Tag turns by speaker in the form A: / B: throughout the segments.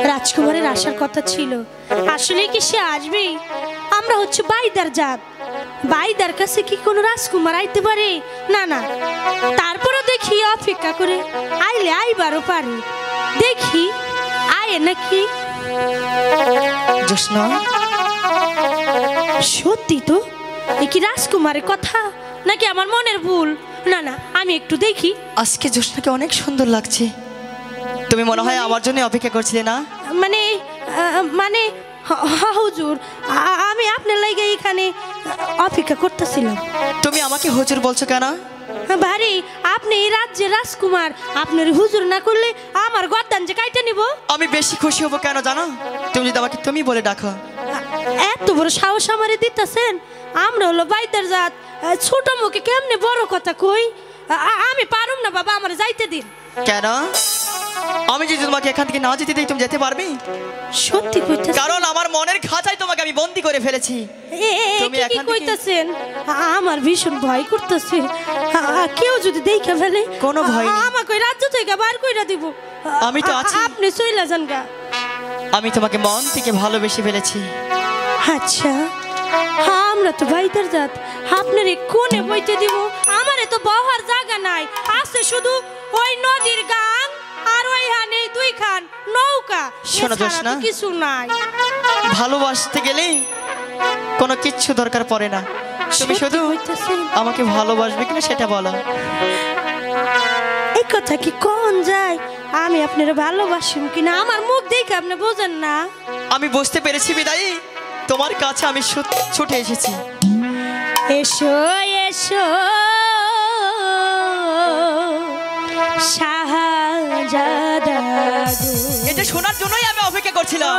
A: রাজকুমারের আসার কথা ছিল, আসলে কি সে আসবে? আমরা হচ্ছে বাইদার জাত, বাইদার কাছে কি কোনো রাজকুমার আইতে পারে? না না, তারপরে দেখি অপেক্ষা করে আইলে আইবারও পারে, দেখি আয় নাকি।
B: জোসনা,
A: সত্যি তো, এ কি রাজকুমারের কথা নাকি আমার মনের ভুল? না না, আমি একটু দেখি।
B: আজকে জোসনাকে অনেক সুন্দর লাগছে। তুমি মনে হয় আমার জন্য অপেক্ষা করছিলে না?
A: মানে মানে হুজুর, আমি আপনার লাগে এখানে অপেক্ষা করতেছিলাম।
B: তুমি আমাকে হুজুর বলছো কেন?
A: ভারী, আপনি এই রাজ্যের রাজকুমার, আপনার হুজুর না করলে আমার গর্দান যে কাইটে নিব।
B: আমি বেশি খুশি হব কেন জানো? তুমি যদি আমাকে তুমি বলে ডাকো।
A: এত বড় সাহস আমারে দিতেছেন? আমরা হলো বাইদার জাত, ছোট মুখে কেমনে বড় কথা কই? আমি পারুম না বাবা, আমার যাইতে দিন।
B: কেন? আমি যদি তোমাকে এখান থেকে না যেতে দিই তুমি যেতে পারবে?
A: সত্যি কইতেছেন?
B: কারণ আমার মনের খাঁচায় তোমাকে আমি বন্দি করে ফেলেছি।
A: তুমি এখান থেকে কইতেছেন? আমার ভীষণ ভয় করতেছে, কেউ যদি দেখে ফেলে।
B: কোনো ভয় নেই,
A: আমাকে রাজ্য থেকে বার কইরা দিব।
B: আমি তো আছি।
A: আপনি চইলা যান গা।
B: আমি তোমাকে মন থেকে ভালোবেসে ফেলেছি।
A: আচ্ছা, আমরা তো বাইদার জাত, আপনার কোনে বইতে দিব? আমারে তো বহার জায়গা নাই, আছে শুধু ওই নদীর গান আর ওই হানে দুইখান নৌকা,
B: শোনো জোসনা,
A: কিছু নাই।
B: ভালোবাসতে গেলে কোনো কিচ্ছু দরকার পড়ে না। তুমি শুধু আমাকে ভালোবাসবে কিনা সেটা বলো।
A: এই কথা কি কোন যায়? আমি আপনার ভালোবাসিম কিনা আমার মুখ দেখে আপনি বোঝেন না?
B: আমি বুঝতে পেরেছি বিদায়ী, তোমার কাছে আমি ছুটে এসেছি।
A: এসো এসো শাহজাদা,
B: এটা শোনার জন্যই আমি অপেক্ষা করছিলাম।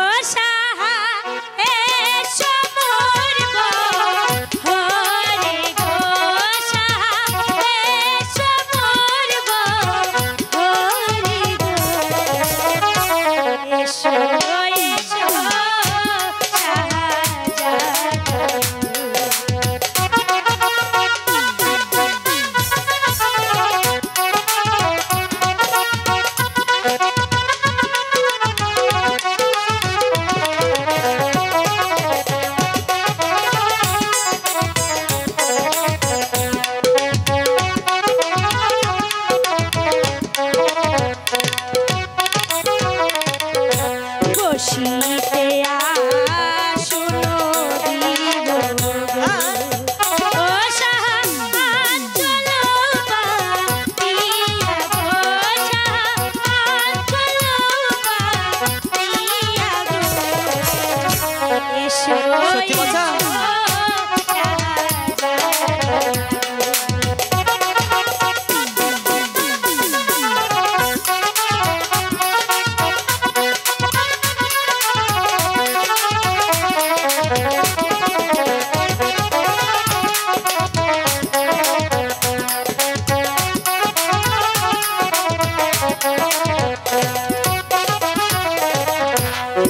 B: সত্যি কথা?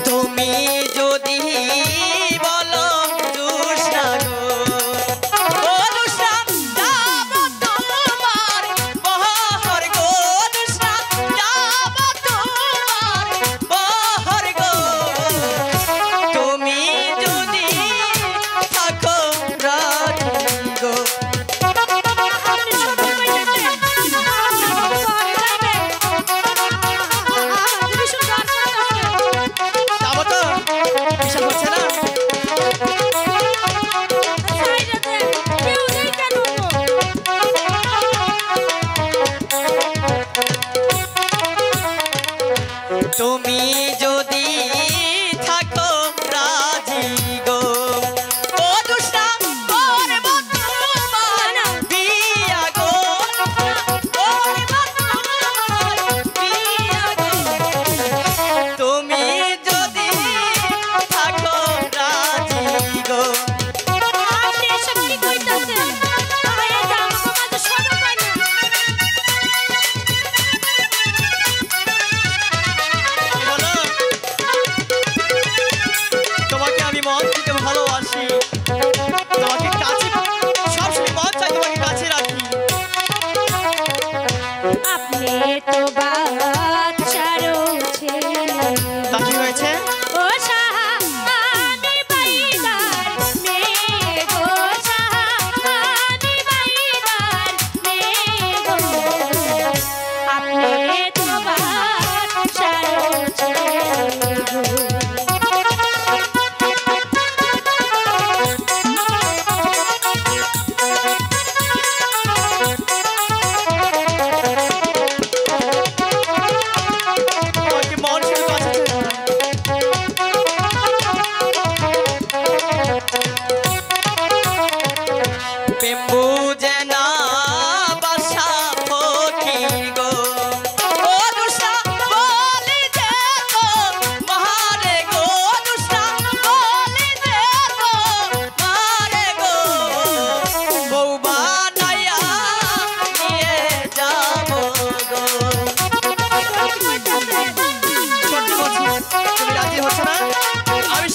B: তুমি যদি বলো জোসনা গো, ও জোসনা যাব তোমার বহর গো, জোসনা যাব তোমার বহর গো, তুমি যদি থাকো রাজি গো। তুমি যদি থাকো রাজি গো, ও জোসনা করব তোমার বিয়া গো, করব তোমার বিয়া গো, তুমি যদি থাকো রাজি গো।
A: আপনি এসব কি কইতাছেন?
B: বলো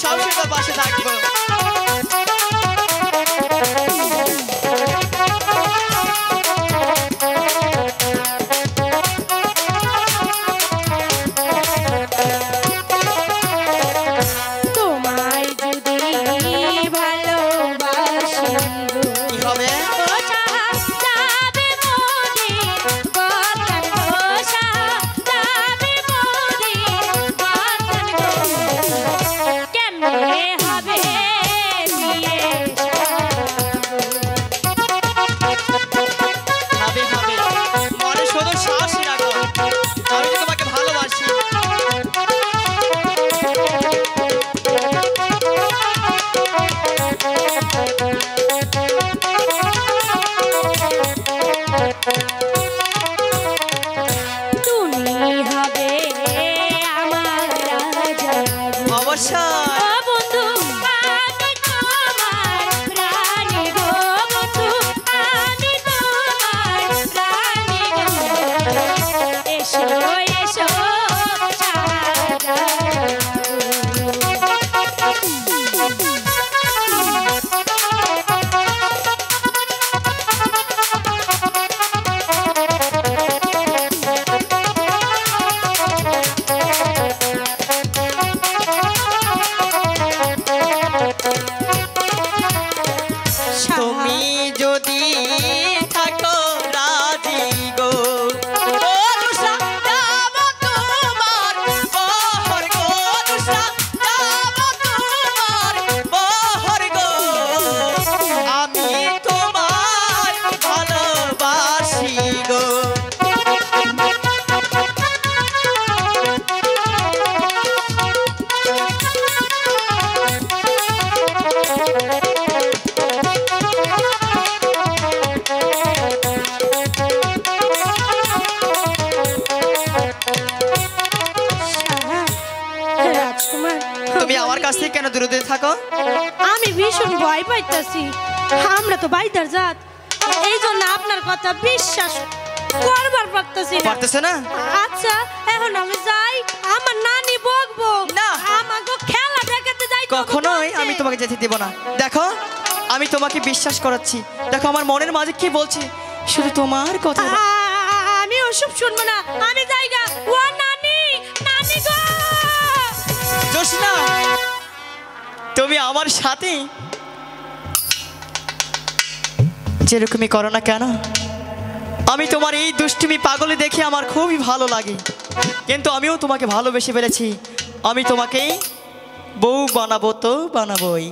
B: সবসময় তোর পাশে থাকবো।
A: তোমায় যদি ভালোবাসি গো,
B: কি হবে?
A: ওঠা যাবে মোরে বদন গো, যাবে মোরে বদন গো, কেমনে হবে বিয়ে
B: হবে হবে, মনে শুধু সাহসী রাখো, আমি তো তোমাকে ভালোবাসি।
A: তুমি হবে আমার রাজা গো।
B: অবশ্যই।
A: ও বন্ধু আমি তোমার রানী গো, বন্ধু আমি তোমার রানী গো, এসো এসো সাজা
B: তুমি যদি থাকো রাজি গো, অনুষা যাব তোমার বহর গো, অনুষা যাব তোমার বহর গো, আমি তোমায় ভালোবাসি গো।
A: রাজকুমার,
B: তুমি আমার কাছ থেকে কেন দূরে দূরে থাকো?
A: আমি ভীষণ ভয় পাইতেছি। আমরা তো বাইদার জাত, এই জন্য আপনার কথা বিশ্বাস করবার পারতেছি না।
B: পারতেছে না?
A: আচ্ছা এখন আমি যাই, আমার নানি বকবো
B: না।
A: আমাকে খেলা দেখাতে যাই।
B: কখনোই আমি তোমাকে যেতে দেব না। দেখো আমি তোমাকে বিশ্বাস করাচ্ছি, দেখো আমার মনের মাঝে কি বলছি, শুধু তোমার কথা।
A: আমি ওসব শুনবো না, আমি যাইগা। ও নানি, নানি গো,
B: জোসনা, তুমি আমার সাথে যেরকমই করো না কেন, আমি তোমার এই দুষ্টুমি পাগলে দেখে আমার খুবই ভালো লাগে, কিন্তু আমিও তোমাকে ভালোবেসে ফেলেছি। আমি তোমাকে বউ বানাবো তো বানাবোই।